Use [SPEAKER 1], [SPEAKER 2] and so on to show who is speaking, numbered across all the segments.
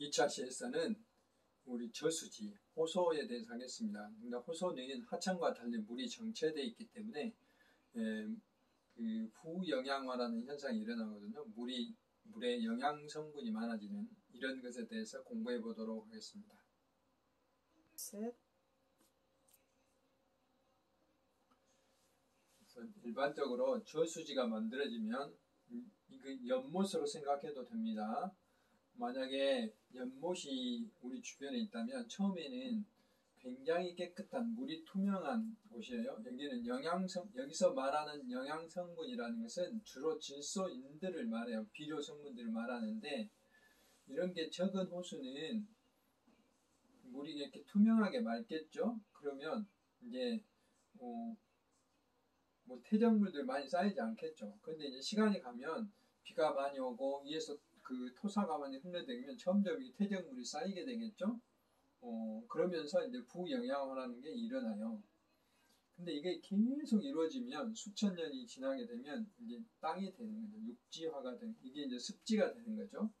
[SPEAKER 1] 2차 시에서는 우리 저수지, 호소에 대해서 하겠습니다. 근데 호소는 하천과 달리 물이 정체되어 있기 때문에 그 부영양화라는 현상이 일어나거든요. 물에 영양 성분이 많아지는 이런 것에 대해서 공부해 보도록 하겠습니다. 그래서 일반적으로 저수지가 만들어지면 이거 연못으로 생각해도 됩니다. 만약에 연못이 우리 주변에 있다면 처음에는 굉장히 깨끗한 물이 투명한 곳이에요. 여기서 말하는 영양성분이라는 것은 주로 질소인들을 말해요. 비료 성분들을 말하는데, 이런 게 적은 호수는 물이 이렇게 투명하게 맑겠죠. 그러면 이제 뭐 퇴적물들 많이 쌓이지 않겠죠. 근데 이제 시간이 가면 비가 많이 오고 위에서 그 토사가 많이 흘러다니면 점점 이 퇴적물이 쌓이게 되겠죠. 그러면서 이제 부영양화라는 게 일어나요. 근데 이게 계속 이루어지면 수천 년이 지나게 되면 이제 땅이 되는 거죠. 육지화가 되는, 이게 이제 습지가 되는 거죠.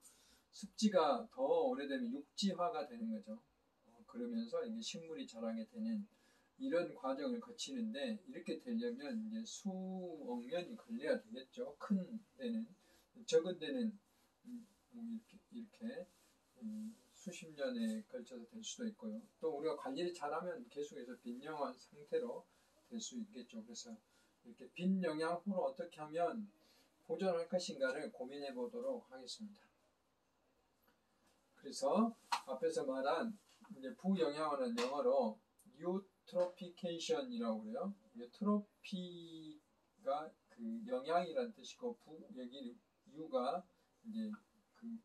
[SPEAKER 1] 습지가 더 오래되면 육지화가 되는 거죠. 그러면서 이게 식물이 자라게 되는 이런 과정을 거치는데, 이렇게 되려면 이제 수억 년이 걸려야 되겠죠. 큰 데는. 적은 데는 이렇게 수십 년에 걸쳐서 될 수도 있고요. 또 우리가 관리를 잘하면 계속해서 빈영한 상태로 될 수 있겠죠. 그래서 이렇게 빈영양호로 어떻게 하면 보존할 것인가를 고민해 보도록 하겠습니다. 그래서 앞에서 말한 이제 부영양호는 영어로 유트로피케이션이라고 그래요. 트로피가 그 영양이라는 뜻이고, 여기 유가 이제 그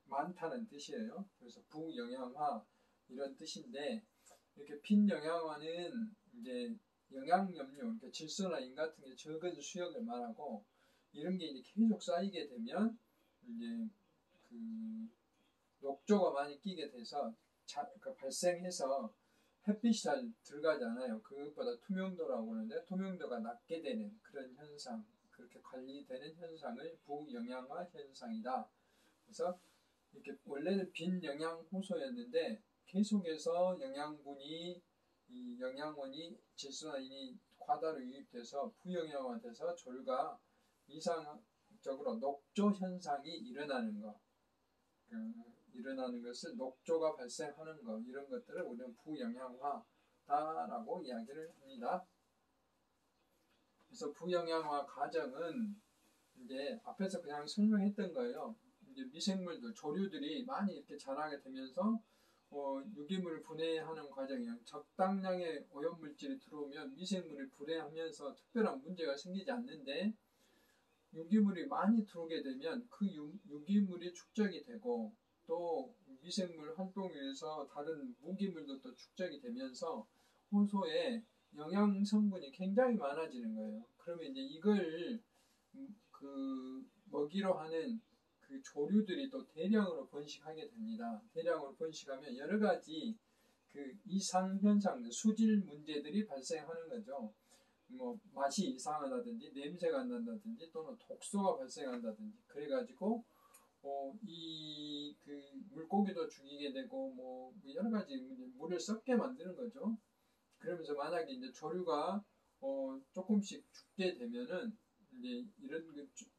[SPEAKER 1] 많다는 뜻이에요. 그래서 부영양화 이런 뜻인데, 이렇게 빈영양화는 이제 영양염류, 그러니까 질소나 인 같은 게 적은 수역을 말하고, 이런 게 이제 계속 쌓이게 되면 이제 그 녹조가 많이 끼게 돼서 그러니까 발생해서 햇빛이 잘 들어가지 않아요. 그것보다 투명도라고 하는데 투명도가 낮게 되는 그런 현상, 그렇게 관리되는 현상을 부영양화 현상이다. 그래서 이렇게 원래는 빈영양호소였는데 계속해서 이 영양원이 질소나 인이 과다로 유입돼서 부영양화돼서 졸가 이상적으로 녹조 현상이 일어나는 것. 일어나는 것을 녹조가 발생하는 것, 이런 것들을 우리는 부영양화다라고 이야기를 합니다. 그래서 부영양화 과정은 이제 앞에서 그냥 설명했던 거예요. 이제 미생물들, 조류들이 많이 이렇게 자라게 되면서 유기물을 분해하는 과정이에요. 적당량의 오염물질이 들어오면 미생물을 분해하면서 특별한 문제가 생기지 않는데, 유기물이 많이 들어오게 되면 그 유기물이 축적이 되고, 또 미생물 활동에 의해서 다른 무기물도 또 축적이 되면서 호소에 영양 성분이 굉장히 많아지는 거예요. 그러면 이제 이걸 그 먹이로 하는 그 조류들이 또 대량으로 번식하게 됩니다. 대량으로 번식하면 여러 가지 그 이상 현상, 수질 문제들이 발생하는 거죠. 맛이 이상하다든지 냄새가 안 난다든지 또는 독소가 발생한다든지, 그래가지고 이 그 물고기도 죽이게 되고 여러 가지 물을 썩게 만드는 거죠. 그러면서 만약에 이제 조류가 조금씩 죽게 되면은 이제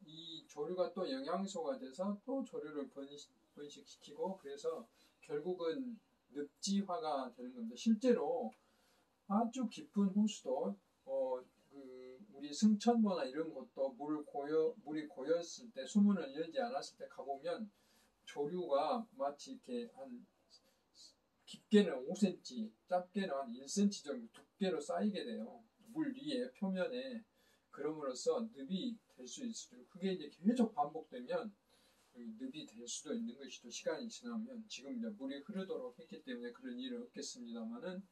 [SPEAKER 1] 이 조류가 또 영양소가 돼서 또 조류를 번식시키고, 그래서 결국은 늪지화가 되는 겁니다. 실제로 아주 깊은 호수도 우리 승천보나 이런 곳도 물이 고였을 때, 수문을 열지 않았을 때 가보면 조류가 마치 이렇게 한 깊게는 5cm, 짧게는 한 1cm 정도 두께로 쌓이게 돼요. 물 위에 표면에. 그럼으로써 늪이 될 수 있을, 그게 이제 계속 반복되면 늪이 될 수도 있는 것이죠. 시간이 지나면. 지금 이제 물이 흐르도록 했기 때문에 그런 일은 없겠습니다만은,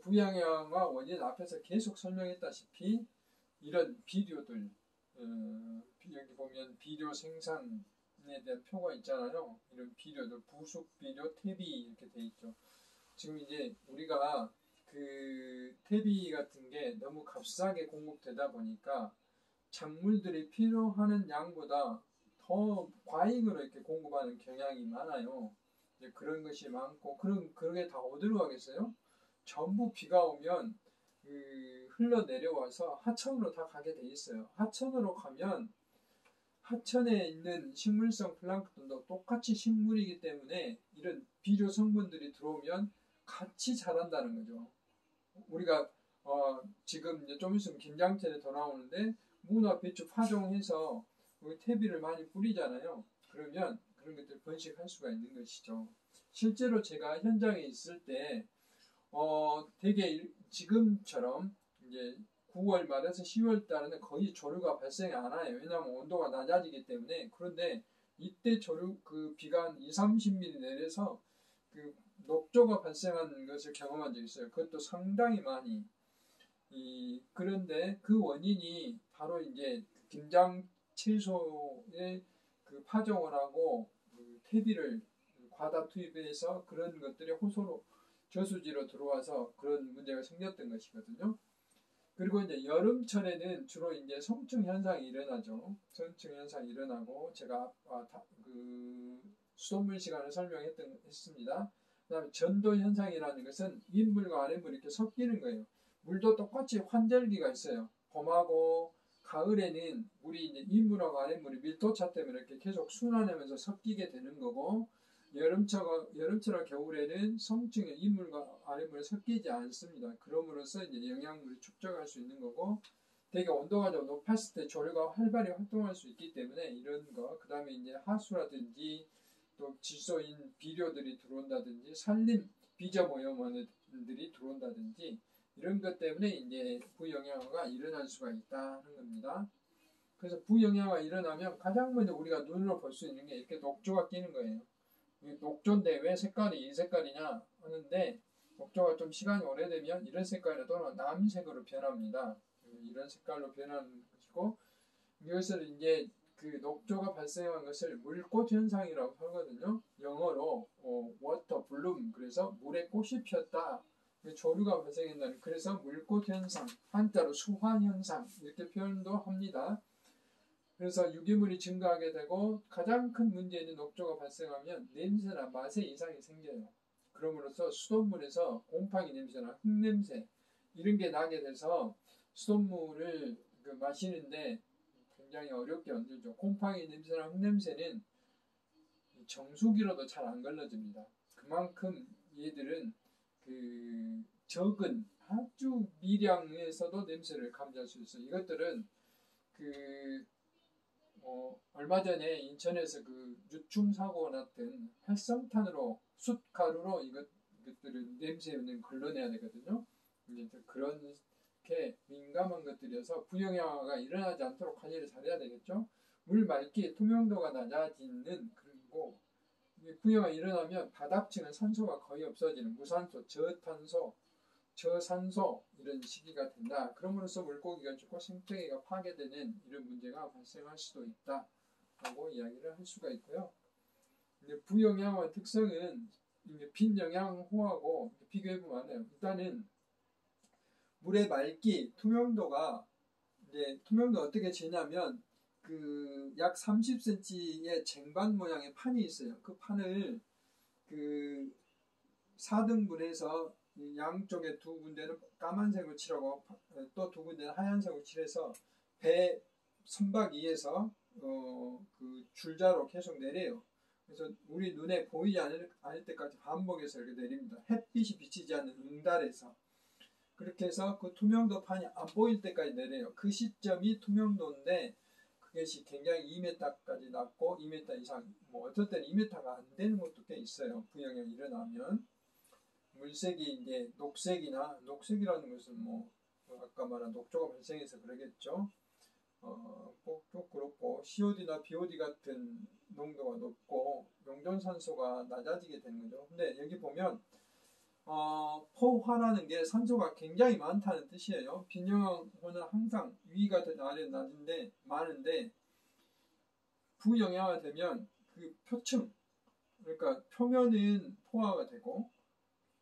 [SPEAKER 1] 부영양화 원인 앞에서 계속 설명했다시피 이런 비료들, 여기 보면 비료 생산에 대한 표가 있잖아요. 이런 비료들, 부숙비료, 퇴비 이렇게 돼 있죠. 지금 이제 우리가 그 퇴비 같은 게 너무 값싸게 공급되다 보니까 작물들이 필요하는 양보다 더 과잉으로 이렇게 공급하는 경향이 많아요. 이제 그런 것이 많고, 그게 다 어디로 가겠어요? 전부 비가 오면 흘러 내려와서 하천으로 다 가게 돼 있어요. 하천으로 가면 하천에 있는 식물성 플랑크톤도 똑같이 식물이기 때문에 이런 비료 성분들이 들어오면 같이 자란다는 거죠. 우리가 지금 이제 좀 있으면 김장철에 돌아오는데 무나 배추 파종해서 퇴비를 많이 뿌리잖아요. 그러면 그런 것들 번식할 수가 있는 것이죠. 실제로 제가 현장에 있을 때 되게 지금처럼 이제 9월 말에서 10월 달에는 거의 조류가 발생이 안 와요. 왜냐하면 온도가 낮아지기 때문에. 그런데 이때 비가 한 2, 30mm 내려서 그 녹조가 발생한 것을 경험한 적이 있어요. 그것도 상당히 많이. 그런데 그 원인이 바로 이제 김장 채소에 그 파종을 하고 퇴비를 과다 투입해서 그런 것들이 호소로 저수지로 들어와서 그런 문제가 생겼던 것이거든요. 그리고 이제 여름철에는 주로 이제 성층 현상이 일어나죠. 성층 현상이 일어나고 제가 수돗물 시간을 설명했습니다. 그다음에 전도 현상이라는 것은 윗물과 아랫물이 이렇게 섞이는 거예요. 물도 똑같이 환절기가 있어요. 봄하고 가을에는 물이 이제 윗물하고 아랫물이 밀도차 때문에 이렇게 계속 순환하면서 섞이게 되는 거고, 여름처럼 겨울에는 성층의 윗물과 아랫물이 섞이지 않습니다. 그럼으로써 이제 영양물이 축적할 수 있는 거고, 되게 온도가 좀 높았을 때 조류가 활발히 활동할 수 있기 때문에 이런 거, 그 다음에 이제 하수라든지 또 질소인 비료들이 들어온다든지 산림 비저오염원들이 들어온다든지 이런 것 때문에 이제 부영양화가 일어날 수가 있다는 겁니다. 그래서 부영양화가 일어나면 가장 먼저 우리가 눈으로 볼 수 있는 게 이렇게 녹조가 끼는 거예요. 녹조인데 왜 색깔이 이 색깔이냐 하는데, 녹조가 좀 시간이 오래되면 이런 색깔로 또는 남색으로 변합니다. 이런 색깔로 변하는 것이고, 이것을 이제 그 녹조가 발생한 것을 물꽃 현상이라고 하거든요. 영어로 워터 블룸, 그래서 물에 꽃이 피었다. 조류가 발생한다는, 그래서 물꽃 현상, 한자로 수환 현상 이렇게 표현도 합니다. 그래서 유기물이 증가하게 되고 가장 큰 문제는 녹조가 발생하면 냄새나 맛에 이상이 생겨요. 그럼으로써 수돗물에서 곰팡이 냄새나 흙냄새 이런 게 나게 돼서 수돗물을 마시는데 굉장히 어렵게 만들죠. 곰팡이 냄새나 흙냄새는 정수기로도 잘 안 걸러집니다. 그만큼 얘들은 적은 아주 미량에서도 냄새를 감지할 수 있어요. 이것들은 얼마 전에 인천에서 유충 사고가 났던 활성탄으로 숯가루로 이것들을 냄새는 걸러내야 되거든요. 이제 그렇게 민감한 것들이어서 부영양화가 일어나지 않도록 관리를 잘해야 되겠죠. 물 맑기, 투명도가 낮아지는, 그리고 부영양화가 일어나면 바닥층은 산소가 거의 없어지는 무산소, 저탄소, 저산소 이런 시기가 된다. 그럼으로써 물고기가 죽고 생태계가 파괴되는 이런 문제가 발생할 수도 있다라고 이야기를 할 수가 있고요. 근데 부영양화 특성은 빈영양호하고 비교해보면 안 돼요. 일단은 물의 맑기, 투명도가 이제 투명도 어떻게 재냐면 약 30cm의 쟁반 모양의 판이 있어요. 그 판을 4등분해서 양쪽에 두 군데는 까만색으로 칠하고 또 두 군데는 하얀색으로 칠해서 배 선박 위에서 줄자로 계속 내려요. 그래서 우리 눈에 보이지 않을 때까지 반복해서 이렇게 내립니다. 햇빛이 비치지 않는 응달에서 그렇게 해서 그 투명도 판이 안 보일 때까지 내려요. 그 시점이 투명도인데 그것이 굉장히 2m까지 낮고 2m 이상, 어떨 때는 2m가 안 되는 것도 꽤 있어요. 부영향이 일어나면. 물색이 이제 녹색이라는 것은 아까 말한 녹조가 발생해서 그러겠죠. 꼭 그렇고 COD나 BOD 같은 농도가 높고 용존산소가 낮아지게 되는 거죠. 근데 여기 보면 포화라는 게 산소가 굉장히 많다는 뜻이에요. 빈영양호는 항상 위가 더 낮은데 많은데 부영양화 되면 그 표층, 그러니까 표면은 포화가 되고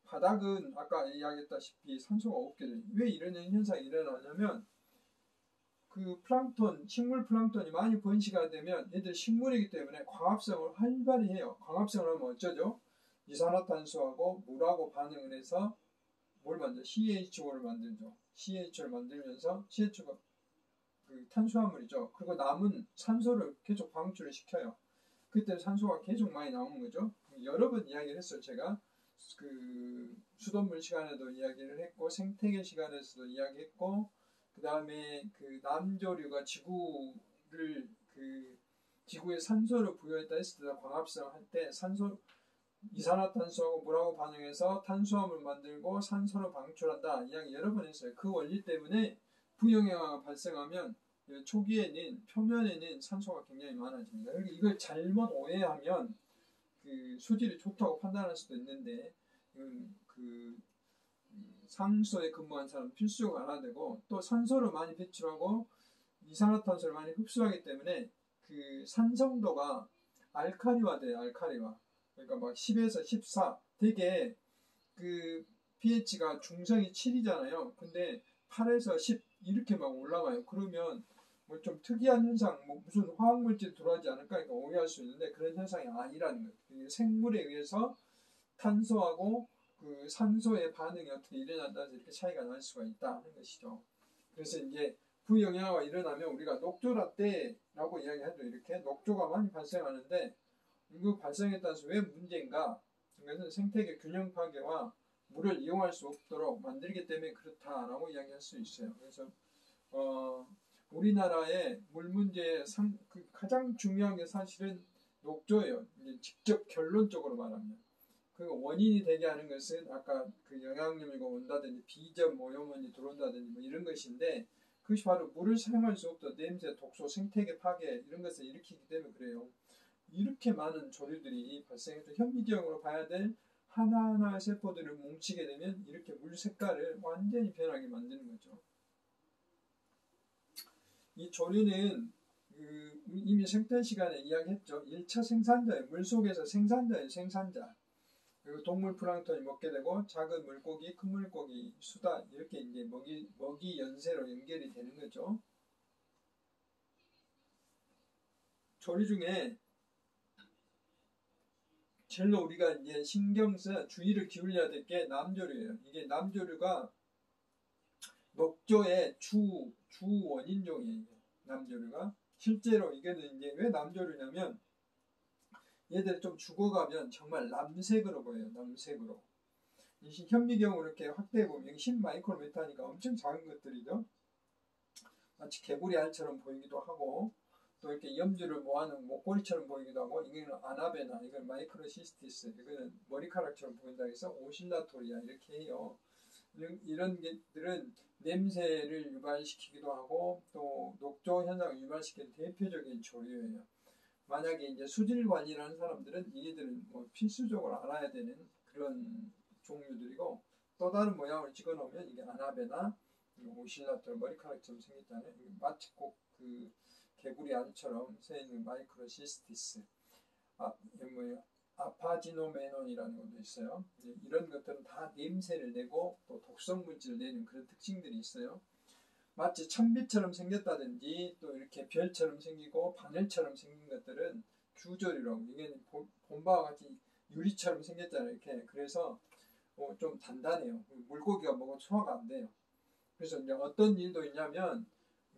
[SPEAKER 1] 바닥은 아까 이야기했다시피 산소가 없게 돼요. 왜 이런 현상이 일어나냐면 그 플랑톤, 식물 플랑톤이 많이 번식하게 되면 얘들 식물이기 때문에 광합성을 활발히 해요. 광합성을 하면 어쩌죠? 이산화탄소하고 물하고 반응을 해서 뭘 만들죠? CH5를 만들죠. CH5를 만들면서 CH5가 그 탄수화물이죠. 그리고 남은 산소를 계속 방출을 시켜요. 그때 산소가 계속 많이 나오는 거죠. 여러 번 이야기를 했어요. 제가 그 수돗물 시간에도 이야기를 했고 생태계 시간에서도 이야기했고 그 다음에 그 남조류가 지구를 그 지구에 산소를 부여했다 했을 때 광합성 할 때 산소 이산화탄소하고 물하고 반응해서 탄수화물 만들고 산소를 방출한다 이야기 여러 번 했어요. 그 원리 때문에 부영향이 발생하면 초기에는 표면에는 산소가 굉장히 많아집니다. 이걸 잘못 오해하면 그 수질이 좋다고 판단할 수도 있는데 그 상수소에 근무한 사람 필수가 안 되고 또 산소를 많이 배출하고 이산화탄소를 많이 흡수하기 때문에 그 산성도가 알칼리화 돼요. 알칼리화. 그러니까 막 10에서 14 되게 그 pH가 중성이 7이잖아요. 근데 8에서 10 이렇게 막 올라가요. 그러면 뭐 좀 특이한 현상, 뭐 무슨 화학물질 들어가지 않을까 그러니까 오해할 수 있는데 그런 현상이 아니라는 거예요. 생물에 의해서 탄소하고 그 산소의 반응이 어떻게 일어난다서 이렇게 차이가 날 수가 있다 하는 것이죠. 그래서 이제 부영양화가 일어나면 우리가 녹조라떼라고 이야기하죠. 이렇게 녹조가 많이 발생하는데 이거 발생에 따라서 왜 문제인가? 이것은 생태계 균형 파괴와 물을 이용할 수 없도록 만들기 때문에 그렇다라고 이야기할 수 있어요. 그래서 우리나라의 물 문제의 그 가장 중요한 게 사실은 녹조예요. 이제 직접 결론적으로 말하면. 그 원인이 되게 하는 것은 아까 그 영양염이가 온다든지 비점 오염원이 들어온다든지 뭐 이런 것인데 그것이 바로 물을 사용할 수 없도록 냄새, 독소, 생태계 파괴 이런 것을 일으키기 때문에 그래요. 이렇게 많은 조류들이 발생해서 현미경으로 봐야 될 하나하나의 세포들을 뭉치게 되면 이렇게 물 색깔을 완전히 변하게 만드는 거죠. 이 조류는 이미 생태 시간에 이야기했죠. 1차 생산자예요. 물속에서 생산자예요. 생산자. 그리고 동물 플랑톤이 먹게 되고 작은 물고기, 큰 물고기, 수다 이렇게 이제 먹이 연쇄로 연결이 되는 거죠. 조류 중에 제일로 우리가 이제 신경 써 주의를 기울여야 될 게 남조류예요. 이게 남조류가 녹조의 주 원인종이에요. 남조류가 실제로 이게는 이제 왜 남조류냐면 얘들 좀 죽어가면 정말 남색으로 보여요. 남색으로. 이 현미경으로 이렇게 확대해 보면 10마이크로미터니까 엄청 작은 것들이죠. 마치 개구리 알처럼 보이기도 하고 또 이렇게 염주를 모아놓은 목걸이처럼 보이기도 하고 이거는 아나베나 이건 마이크로시스티스 이거는 머리카락처럼 보인다 해서 오실라토리아 이렇게 해요. 이런 것들은 냄새를 유발시키기도 하고 또 녹조 현상을 유발시키는 대표적인 조류예요. 만약에 이제 수질관이라는 사람들은 얘들은 뭐 필수적으로 알아야 되는 그런 종류들이고 또 다른 모양을 찍어놓으면 이게 아나베나 오실라토 머리카락처럼 생겼잖아요. 마치 꼭 그 개구리 알처럼 새있는 마이크로시스티스 아파지노메논이라는 것도 있어요. 이런 것들은 다 냄새를 내고 또 독성 물질을 내는 그런 특징들이 있어요. 마치 천비처럼 생겼다든지 또 이렇게 별처럼 생기고 바늘처럼 생긴 것들은 규조류라고 이게 본 바와 같이 유리처럼 생겼잖아요. 이렇게 그래서 좀 단단해요. 물고기가 먹어도 소화가 안 돼요. 그래서 이제 어떤 일도 있냐면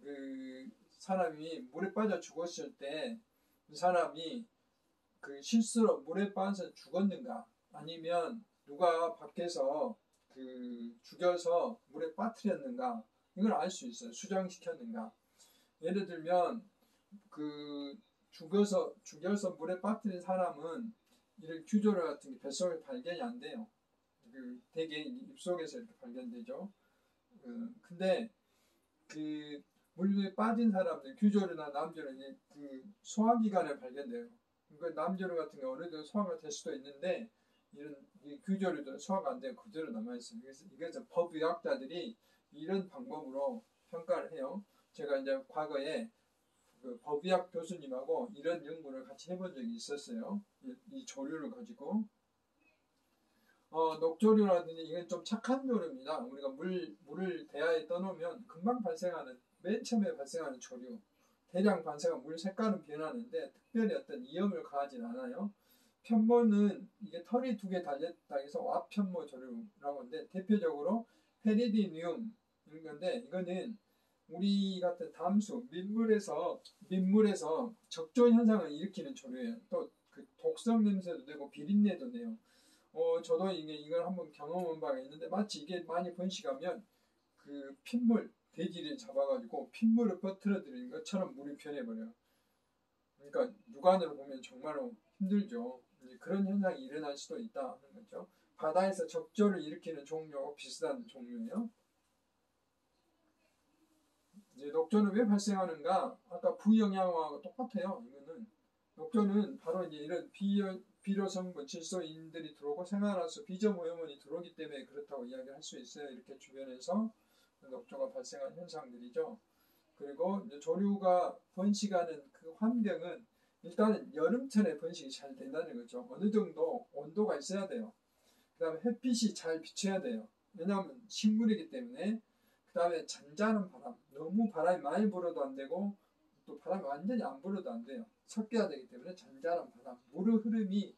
[SPEAKER 1] 그 사람이 물에 빠져 죽었을 때 그 사람이 그 실수로 물에 빠져서 죽었는가 아니면 누가 밖에서 그 죽여서 물에 빠뜨렸는가 이걸 알 수 있어요. 수정시켰는가. 예를 들면 그 죽여서 물에 빠뜨린 사람은 이런 규조류 같은 게 뱃속에 발견이 안 돼요. 그 대개 입속에서 이렇게 발견되죠. 근데 그 물에 빠진 사람들 규조류나 남조류 그 소화기관에 발견돼요. 그러니까 남조류 같은 경우 어느 정도 소화가 될 수도 있는데 이런 규조류들은 소화가 안 되고 그대로 남아있어요. 그래서 이것은 법의학자들이 이런 방법으로 평가를 해요. 제가 이제 과거에 그 법의학 교수님하고 이런 연구를 같이 해본 적이 있었어요. 이 조류를 가지고. 녹조류라든지 이건 좀 착한 조류입니다. 우리가 물을 대야에 떠놓으면 금방 발생하는 맨 처음에 발생하는 조류, 대량 반사가 물 색깔은 변하는데 특별히 어떤 위험을 가하진 않아요. 편모는 이게 털이 두 개 달렸다 해서 와편모 조류라고 하는데 대표적으로 페리디늄 이런 건데 이거는 우리 같은 담수 민물에서 적조 현상을 일으키는 조류예요. 또 그 독성 냄새도 내고 비린내도 내요. 저도 이걸 한번 경험한 바가 있는데 마치 이게 많이 번식하면 그 핏물 돼지를 잡아가지고 핏물을 퍼뜨려드리는 것처럼 물이 변해버려요. 그러니까 육안으로 보면 정말로 힘들죠. 그런 현상이 일어날 수도 있다는 거죠. 바다에서 적조를 일으키는 종류하고 비슷한 종류예요. 이제 녹조는 왜 발생하는가? 아까 부영양화하고 똑같아요. 이거는 녹조는 바로 이제 이런 비료성분, 질소인들이 들어오고 생활하수 비점 오염원이 들어오기 때문에 그렇다고 이야기할 수 있어요. 이렇게 주변에서 녹조가 발생한 현상들이죠. 그리고 이제 조류가 번식하는 그 환경은 일단은 여름철에 번식이 잘 된다는 거죠. 어느 정도 온도가 있어야 돼요. 그 다음에 햇빛이 잘 비쳐야 돼요. 왜냐하면 식물이기 때문에. 그 다음에 잔잔한 바람, 너무 바람이 많이 불어도 안 되고 또 바람이 완전히 안 불어도 안 돼요. 섞여야 되기 때문에 잔잔한 바람, 물의 흐름이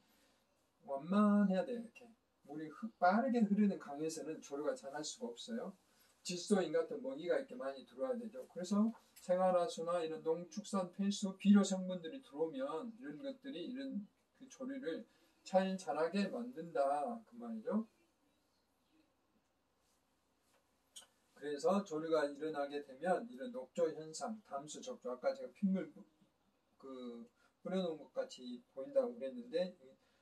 [SPEAKER 1] 완만해야 돼요. 이렇게 물이 빠르게 흐르는 강에서는 조류가 자랄 수가 없어요. 질소인 같은 먹이가 이렇게 많이 들어와야 되죠. 그래서 생활하수나 이런 농축산 폐수, 비료 성분들이 들어오면 이런 것들이 이런 그 조류를 잘 자라게 만든다 그 말이죠. 그래서 조류가 일어나게 되면 이런 녹조 현상, 담수 적조, 아까 제가 핏물 뿌려놓은 것 같이 보인다고 그랬는데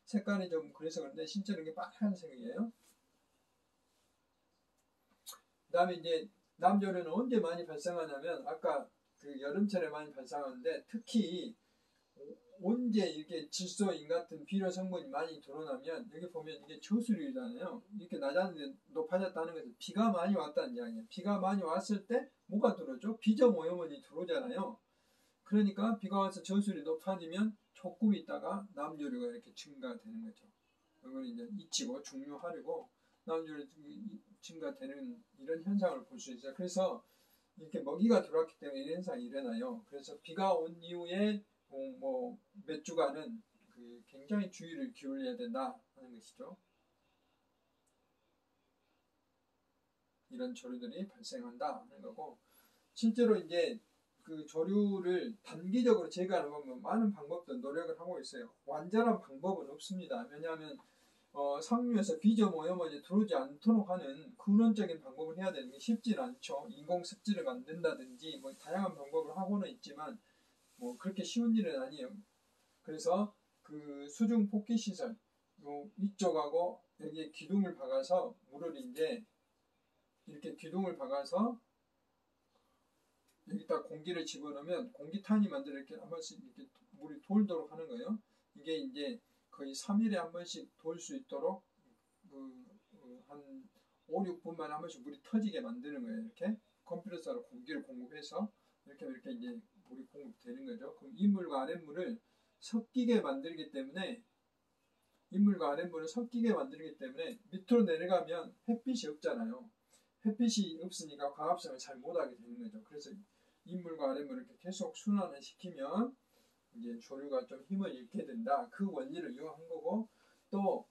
[SPEAKER 1] 색깔이 좀 그래서 그런데 실제로 이게 빨간색이에요. 그 다음에 이제 남조류는 언제 많이 발생하냐면 아까 그 여름철에 많이 발생하는데 특히 언제 이렇게 질소인 같은 비료 성분이 많이 드러나면 여기 보면 이게 저수류잖아요. 이렇게 낮았는데 높아졌다는 것은 비가 많이 왔다는 이야기예요. 비가 많이 왔을 때 뭐가 들어오죠? 비점 오염원이 들어오잖아요. 그러니까 비가 와서 저수율이 높아지면 조금 있다가 남조류가 이렇게 증가되는 거죠. 이걸 이제 잊히고 중요하려고 남조류 증가되는 이런 현상을 볼 수 있어요. 그래서 이렇게 먹이가 들어왔기 때문에 이런 현상이 일어나요. 그래서 비가 온 이후에 몇 주간은 굉장히 주의를 기울여야 된다 하는 것이죠. 이런 조류들이 발생한다 하는 거고 실제로 이제 그 조류를 단기적으로 제거하는 많은 방법들 노력을 하고 있어요. 완전한 방법은 없습니다. 왜냐하면 상류에서 비점 오염원이 들어오지 않도록 하는 근원적인 방법을 해야 되는 게 쉽지는 않죠. 인공 습지를 만든다든지 다양한 방법을 하고는 있지만 그렇게 쉬운 일은 아니에요. 그래서 그 수중 폭기 시설 위쪽하고 여기에 기둥을 박아서 물을 이제 이렇게 기둥을 박아서 여기다 공기를 집어넣으면 공기탄이 만들어 이렇게 한 번씩 이렇게 물이 돌도록 하는 거예요. 이게 이제 거의 3일에 한 번씩 돌 수 있도록 한 5, 6분만에 한 번씩 물이 터지게 만드는 거예요. 이렇게 컴프레서로 공기를 공급해서 이렇게 이제 물이 공급되는 거죠. 그럼 이 물과 아랫물을 섞이게 만들기 때문에 밑으로 내려가면 햇빛이 없잖아요. 햇빛이 없으니까 광합성을 잘 못하게 되는 거죠. 그래서 인물과 아랫물을 이렇게 계속 순환을 시키면 이제 조류가 좀 힘을 잃게 된다. 그 원리를 이용한 거고 또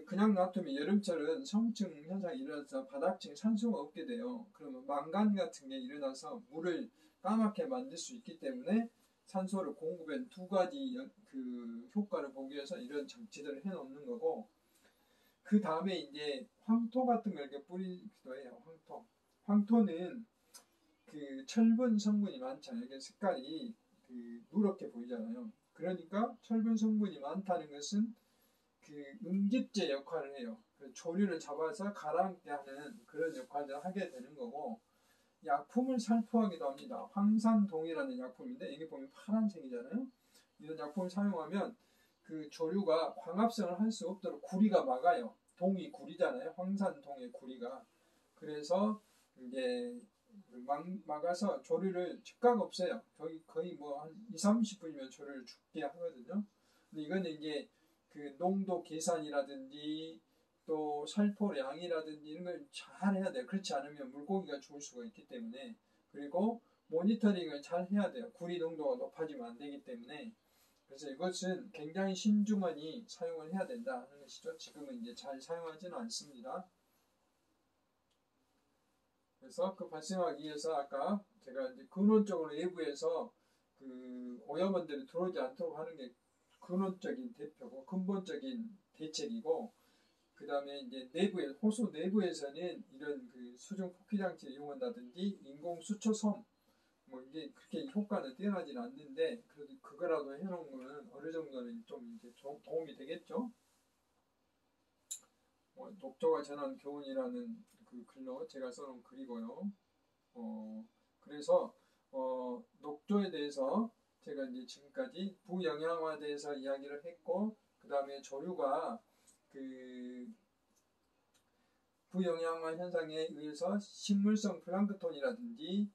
[SPEAKER 1] 그냥 놔두면 여름철은 성층 현상이 일어나서 바닥층에 산소가 없게 돼요. 그러면 망간 같은 게 일어나서 물을 까맣게 만들 수 있기 때문에 산소를 공급한 두 가지 그 효과를 보기 위해서 이런 장치들을 해놓는 거고 그 다음에 이제 황토 같은 걸 이렇게 뿌리기도 해요. 황토는 그 철분 성분이 많잖아요. 이게 색깔이 누렇게 보이잖아요. 그러니까 철분 성분이 많다는 것은 그 응집제 역할을 해요. 조류를 잡아서 가라앉게 하는 그런 역할을 하게 되는 거고 약품을 살포하기도 합니다. 황산동이라는 약품인데 이게 보면 파란색이잖아요. 이런 약품을 사용하면 그 조류가 광합성을 할 수 없도록 구리가 막아요. 동이 구리잖아요. 황산동의 구리가. 그래서 이제 막아서 조류를 즉각 없애요. 거의 한 20-30분이면 조류를 죽게 하거든요. 근데 이거는 이제 그 농도 계산이라든지 또 살포량이라든지 이런 걸 잘 해야 돼요. 그렇지 않으면 물고기가 죽을 수가 있기 때문에 그리고 모니터링을 잘 해야 돼요. 구리 농도가 높아지면 안 되기 때문에. 그래서 이것은 굉장히 신중하게 사용을 해야 된다 하는 것이죠. 지금은 이제 잘 사용하지는 않습니다. 그래서 그 발생하기 위해서 아까 제가 이제 근원적으로 외부에서 그 오염원들이 들어오지 않도록 하는 게 근원적인 대표고 근본적인 대책이고, 그 다음에 이제 호수 내부에서는 이런 그 수중 포기 장치를 이용한다든지 인공 수초섬, 뭐 이게 그렇게 효과는 뛰어나지는 않는데 그래도 그거라도 해놓은 거는 어느 정도는 좀 이제 도움이 되겠죠. 녹조가 전한 교훈이라는 그 글로 제가 써놓은 글이고요. 그래서 녹조에 대해서 제가 이제 지금까지 부영양화에 대해서 이야기를 했고, 그 다음에 조류가 그 부영양화 현상에 의해서 식물성 플랑크톤이라든지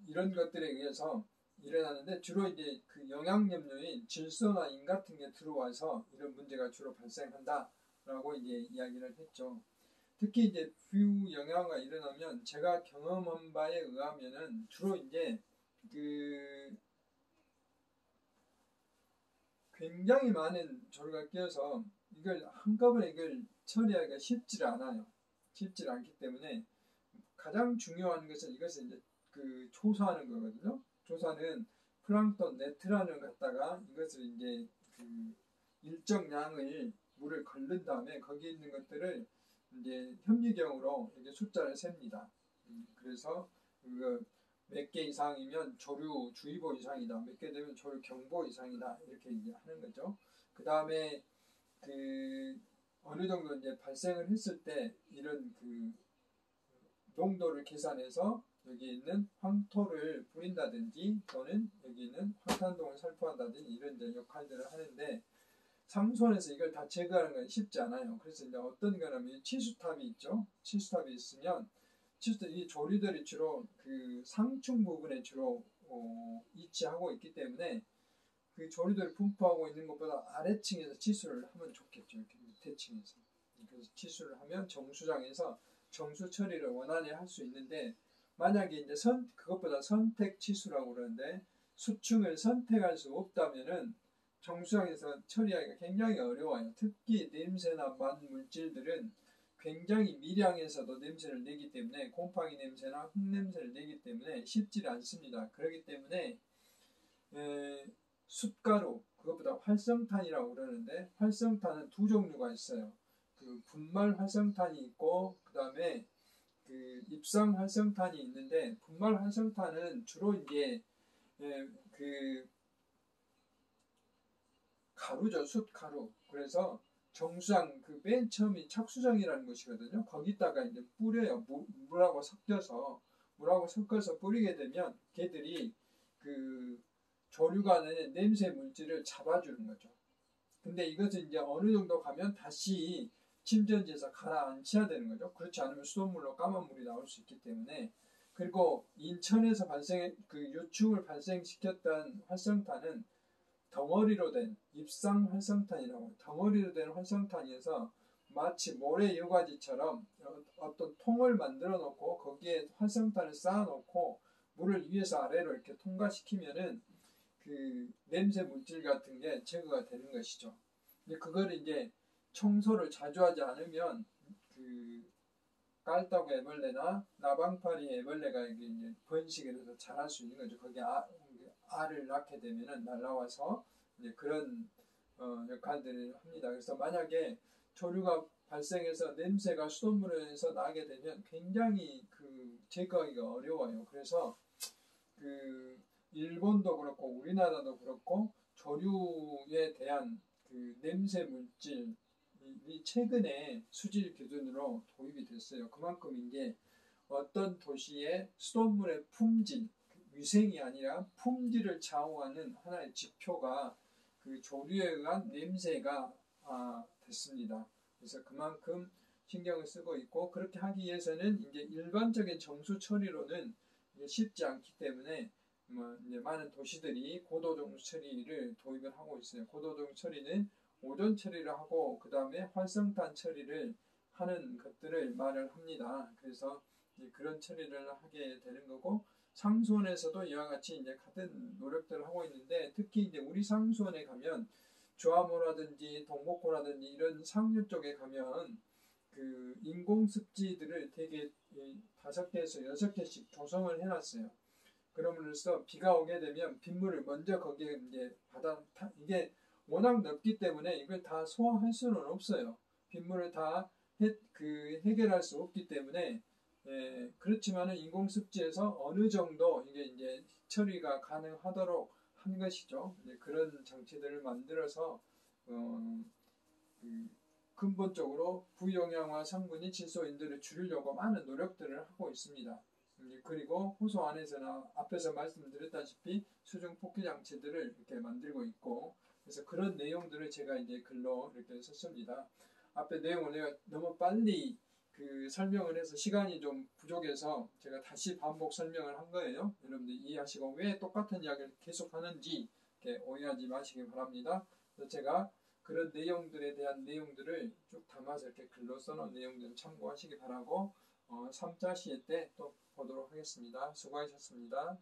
[SPEAKER 1] 이런 것들에 의해서 일어나는데, 주로 이제 그 영양염료인 질소나 인 같은 게 들어와서 이런 문제가 주로 발생한다라고 이제 이야기를 했죠. 특히 이제 부영양화가 일어나면 제가 경험한 바에 의하면은 주로 이제 그 굉장히 많은 조류가 끼어서 이걸 한꺼번에 이걸 처리하기가 쉽지 않아요. 쉽지 않기 때문에 가장 중요한 것은 이것을 이제 그 조사하는 거거든요. 조사는 플랑크톤 네트란을 갖다가 이것을 이제 그 일정량을 물을 걸른 다음에 거기 있는 것들을 이제 현미경으로 이렇게 숫자를 셉니다. 그래서 그 몇 개 이상이면 조류 주의보 이상이다, 몇 개 되면 조류 경보 이상이다, 이렇게 이제 하는 거죠. 그 다음에 그 어느 정도 이제 발생을 했을 때 이런 그 농도를 계산해서 여기 있는 황토를 뿌린다든지 또는 여기 있는 황탄동을 살포한다든지 이런 이제 역할들을 하는데, 상수원에서 이걸 다 제거하는 건 쉽지 않아요. 그래서 이제 어떤 거냐면 치수탑이 있죠. 치수탑이 있으면 이 조류들이 주로 그 상층 부분에 주로 위치하고 있기 때문에 그 조류들을 분포하고 있는 것보다 아래층에서 치수를 하면 좋겠죠. 이렇게 밑에 층에서. 그래서 치수를 하면 정수장에서 정수 처리를 원활히 할 수 있는데, 만약에 이제 그것보다 선택 치수라고 그러는데 수층을 선택할 수 없다면은 정수장에서 처리하기가 굉장히 어려워요. 특히 냄새나 맛 물질들은 굉장히 미량에서도 냄새를 내기 때문에, 곰팡이 냄새나 흙냄새를 내기 때문에 쉽지 않습니다. 그렇기 때문에 숯가루, 그것보다 활성탄이라고 그러는데, 활성탄은 두 종류가 있어요. 그 분말 활성탄이 있고 그 다음에 그 입상 활성탄이 있는데, 분말 활성탄은 주로 이제 그 가루죠, 숯가루. 그래서 정수장 그 맨 처음이 착수장이라는 것이거든요. 거기다가 이제 뿌려요. 물하고 섞어서 뿌리게 되면 걔들이 그 조류가 내는 냄새 물질을 잡아주는 거죠. 근데 이것은 이제 어느 정도 가면 다시 침전지에서 가라앉혀야 되는 거죠. 그렇지 않으면 수돗물로 까만 물이 나올 수 있기 때문에. 그리고 인천에서 유충을 발생시켰던 활성탄은 덩어리로 된 입상 활성탄이라고, 덩어리로 된 활성탄이어서 마치 모래 여과지처럼 어떤 통을 만들어 놓고 거기에 활성탄을 쌓아 놓고 물을 위에서 아래로 이렇게 통과시키면은 그 냄새 물질 같은 게 제거가 되는 것이죠. 근데 그걸 이제 청소를 자주 하지 않으면 그 깔따구 애벌레나 나방파리 애벌레가 이제 번식을 해서 자랄 수 있는 거죠. 거기 알을 낳게 되면은 날라와서 이제 그런 역할들을 합니다. 그래서 만약에 조류가 발생해서 냄새가 수돗물에서 나게 되면 굉장히 그 제거하기가 어려워요. 그래서 그 일본도 그렇고 우리나라도 그렇고 조류에 대한 그 냄새 물질이 최근에 수질 기준으로 도입이 됐어요. 그만큼 이제 어떤 도시의 수돗물의 품질, 위생이 아니라 품질을 좌우하는 하나의 지표가 그 조류에 의한 냄새가 됐습니다. 그래서 그만큼 신경을 쓰고 있고, 그렇게 하기 위해서는 이제 일반적인 정수 처리로는 쉽지 않기 때문에 이제 많은 도시들이 고도정수 처리를 도입을 하고 있어요. 고도정수 처리는 오존 처리를 하고 그 다음에 활성탄 처리를 하는 것들을 말을 합니다. 그래서 그런 처리를 하게 되는 거고, 상수원에서도 이와 같이 이제 같은 노력들을 하고 있는데, 특히 이제 우리 상수원에 가면 주암호라든지 동목호라든지 이런 상류 쪽에 가면 그 인공 습지들을 되게 5개에서 6개씩 조성을 해놨어요. 그러면서 비가 오게 되면 빗물을 먼저 거기에 이제 이게 워낙 넓기 때문에 이걸 다 소화할 수는 없어요. 빗물을 다 해결할 수 없기 때문에, 그렇지만은 인공습지에서 어느 정도 이게 이제 처리가 가능하도록 한 것이죠. 그런 장치들을 만들어서 근본적으로 부영양화 성분이 질소인들을 줄이려고 많은 노력들을 하고 있습니다. 그리고 호소 안에서는 앞에서 말씀드렸다시피 수중 폭기 장치들을 이렇게 만들고 있고, 그래서 그런 내용들을 제가 이제 글로 이렇게 썼습니다. 앞에 내용을 내가 너무 빨리 설명을 해서 시간이 좀 부족해서 제가 다시 반복 설명을 한 거예요. 여러분들 이해하시고 왜 똑같은 이야기를 계속 하는지 이렇게 오해하지 마시기 바랍니다. 그래서 제가 그런 내용들에 대한 내용들을 쭉 담아서 이렇게 글로 써놓은 내용들을 참고하시기 바라고 3자 시에 때 또 보도록 하겠습니다. 수고하셨습니다.